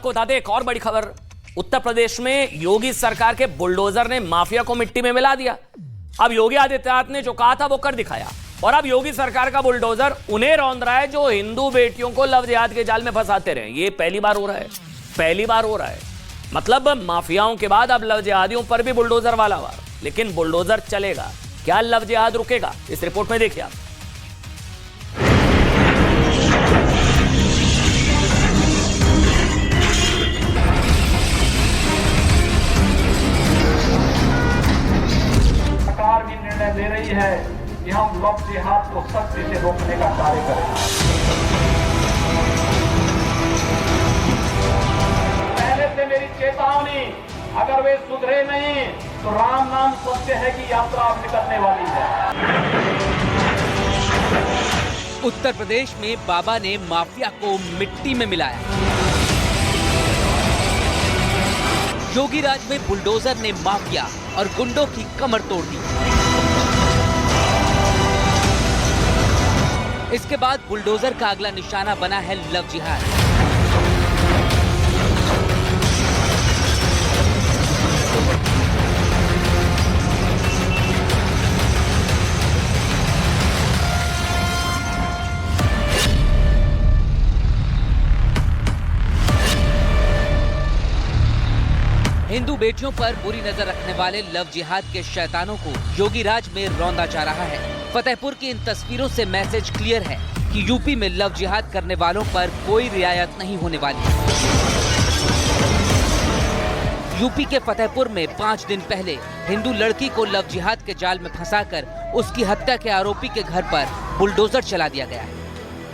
आपको बता दें एक और बड़ी खबर। उत्तर प्रदेश में योगी सरकार के बुलडोजर ने माफिया को मिट्टी में मिला दिया। अब योगी आदित्यनाथ ने जो कहा था वो कर दिखाया और अब योगी सरकार का बुलडोजर उन्हें रौंद रहा है जो हिंदू बेटियों को लव जिहाद के जाल में फंसाते रहे। ये पहली बार हो रहा है, पहली बार हो रहा है। मतलब माफियाओं के बाद अब लव जिहादियों पर भी बुलडोजर वाला वार। लेकिन बुलडोजर चलेगा, क्या लव जिहाद रुकेगा? इस रिपोर्ट में देखिए आप। सरकार भी निर्णय ले रही है कि हम लव जिहाद को सख्ती से रोकने का कार्य करें। पहले से मेरी चेतावनी, अगर वे सुधरे नहीं तो राम नाम सत्य है कि यात्रा अब निकलने वाली है। उत्तर प्रदेश में बाबा ने माफिया को मिट्टी में मिलाया। योगी राज में बुलडोजर ने माफिया और गुंडों की कमर तोड़ दी। इसके बाद बुलडोजर का अगला निशाना बना है लव जिहाद। हिंदू बेटियों पर बुरी नजर रखने वाले लव जिहाद के शैतानों को योगी राज में रौंदा जा रहा है। फतेहपुर की इन तस्वीरों से मैसेज क्लियर है कि यूपी में लव जिहाद करने वालों पर कोई रियायत नहीं होने वाली। यूपी के फतेहपुर में 5 दिन पहले हिंदू लड़की को लव जिहाद के जाल में फंसाकर उसकी हत्या के आरोपी के घर पर बुलडोजर चला दिया गया है।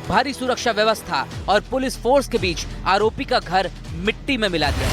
भारी सुरक्षा व्यवस्था और पुलिस फोर्स के बीच आरोपी का घर मिट्टी में मिला दिया।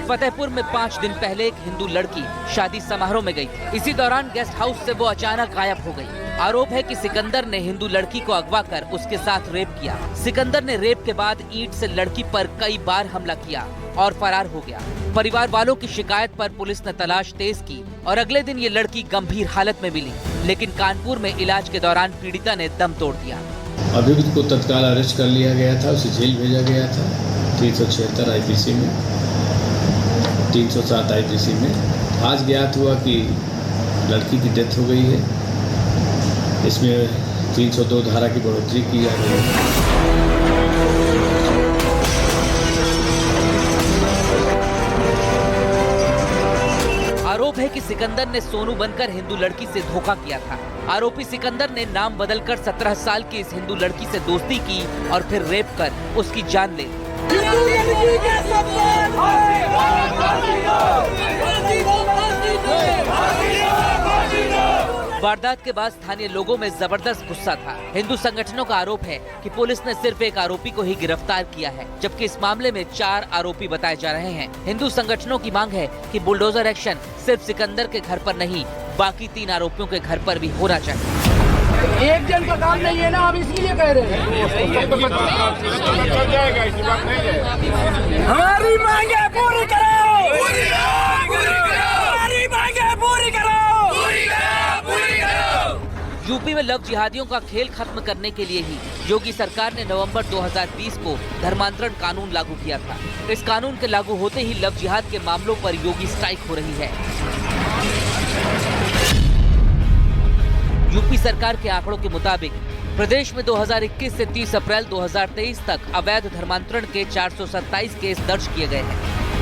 फतेहपुर में 5 दिन पहले एक हिंदू लड़की शादी समारोह में गई। इसी दौरान गेस्ट हाउस से वो अचानक गायब हो गई। आरोप है कि सिकंदर ने हिंदू लड़की को अगवा कर उसके साथ रेप किया। सिकंदर ने रेप के बाद ईंट से लड़की पर कई बार हमला किया और फरार हो गया। परिवार वालों की शिकायत पर पुलिस ने तलाश तेज की और अगले दिन ये लड़की गंभीर हालत में मिली, लेकिन कानपुर में इलाज के दौरान पीड़िता ने दम तोड़ दिया। अभियुक्त को तत्काल अरेस्ट कर लिया गया था, उसे जेल भेजा गया था 376 आईपीसी में, 307 आईपीसी में। आज ज्ञात हुआ कि लड़की की डेथ हो गई है। इसमें 302 धारा की बढ़ोतरी की जा रही है। आरोप है कि सिकंदर ने सोनू बनकर हिंदू लड़की से धोखा किया था। आरोपी सिकंदर ने नाम बदलकर 17 साल की इस हिंदू लड़की से दोस्ती की और फिर रेप कर उसकी जान ले ली। वारदात के बाद स्थानीय लोगों में जबरदस्त गुस्सा था। हिंदू संगठनों का आरोप है कि पुलिस ने सिर्फ एक आरोपी को ही गिरफ्तार किया है, जबकि इस मामले में 4 आरोपी बताए जा रहे हैं। हिंदू संगठनों की मांग है कि बुलडोजर एक्शन सिर्फ सिकंदर के घर पर नहीं, बाकी 3 आरोपियों के घर पर भी होना चाहिए। एक जन का काम नहीं है ना, हम इसीलिए कह रहे हैं। हमारी मांगे पूरी करो, हमारी मांगे पूरी करो। यूपी में लव जिहादियों का खेल खत्म करने के लिए ही योगी सरकार ने नवंबर 2020 को धर्मांतरण कानून लागू किया था। इस कानून के लागू होते ही लव जिहाद के मामलों पर योगी स्ट्राइक हो रही है। यूपी सरकार के आंकड़ों के मुताबिक प्रदेश में 2021 से 30 अप्रैल 2023 तक अवैध धर्मांतरण के 427 केस दर्ज किए गए हैं।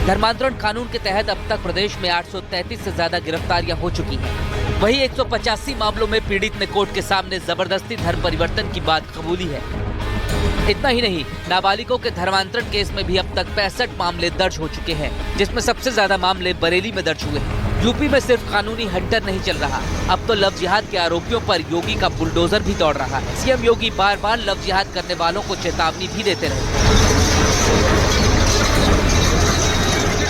धर्मांतरण कानून के तहत अब तक प्रदेश में 833 से ज्यादा गिरफ्तारियां हो चुकी हैं। वहीं 185 मामलों में पीड़ित ने कोर्ट के सामने जबरदस्ती धर्म परिवर्तन की बात कबूली है। इतना ही नहीं, नाबालिगों के धर्मांतरण केस में भी अब तक 65 मामले दर्ज हो चुके हैं, जिसमें सबसे ज्यादा मामले बरेली में दर्ज हुए हैं। यूपी में सिर्फ कानूनी हंटर नहीं चल रहा, अब तो लव जिहाद के आरोपियों पर योगी का बुलडोजर भी दौड़ रहा है। सीएम योगी बार बार लव जिहाद करने वालों को चेतावनी भी देते रहे।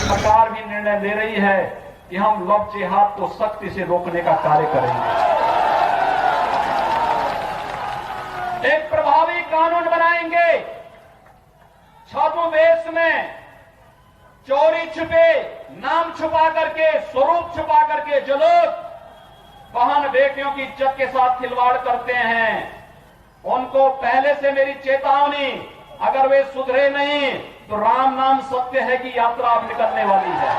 सरकार भी निर्णय ले रही है कि हम लव जिहाद को सख्ती से रोकने का कार्य करेंगे। एक प्रभावी कानून बनाएंगे। छद्म वेश में चोरी छुपे बेटियों की इज्जत के साथ खिलवाड़ करते हैं, उनको पहले से मेरी चेतावनी, अगर वे सुधरे नहीं तो राम नाम सत्य है की यात्रा अब निकलने वाली है।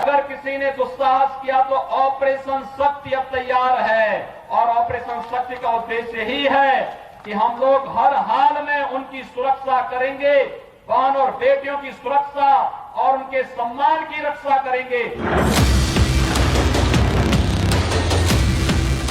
अगर किसी ने दुस्साहस किया तो ऑपरेशन शक्ति अब तैयार है, और ऑपरेशन शक्ति का उद्देश्य ही है कि हम लोग हर हाल में उनकी सुरक्षा करेंगे, बहन और बेटियों की सुरक्षा और उनके सम्मान की रक्षा करेंगे।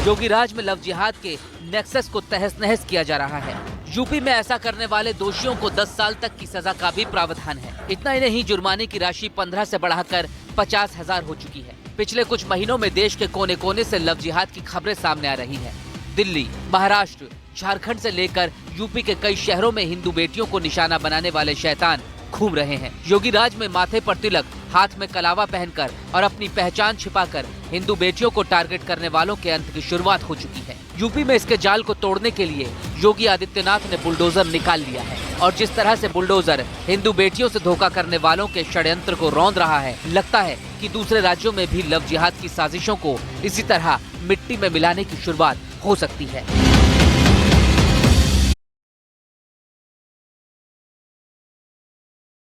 योगी राज में लव जिहाद के नेक्सस को तहस नहस किया जा रहा है। यूपी में ऐसा करने वाले दोषियों को 10 साल तक की सजा का भी प्रावधान है। इतना ही नहीं, जुर्माने की राशि 15 से बढ़ाकर 50,000 हो चुकी है। पिछले कुछ महीनों में देश के कोने कोने से लव जिहाद की खबरें सामने आ रही हैं। दिल्ली, महाराष्ट्र, झारखंड से लेकर यूपी के कई शहरों में हिंदू बेटियों को निशाना बनाने वाले शैतान घूम रहे हैं। योगी राज में माथे पर तिलक, हाथ में कलावा पहनकर और अपनी पहचान छिपाकर हिंदू बेटियों को टारगेट करने वालों के अंत की शुरुआत हो चुकी है। यूपी में इसके जाल को तोड़ने के लिए योगी आदित्यनाथ ने बुलडोजर निकाल लिया है, और जिस तरह से बुलडोजर हिंदू बेटियों से धोखा करने वालों के षड्यंत्र को रौंद रहा है, लगता है कि दूसरे राज्यों में भी लव जिहाद की साजिशों को इसी तरह मिट्टी में मिलाने की शुरुआत हो सकती है।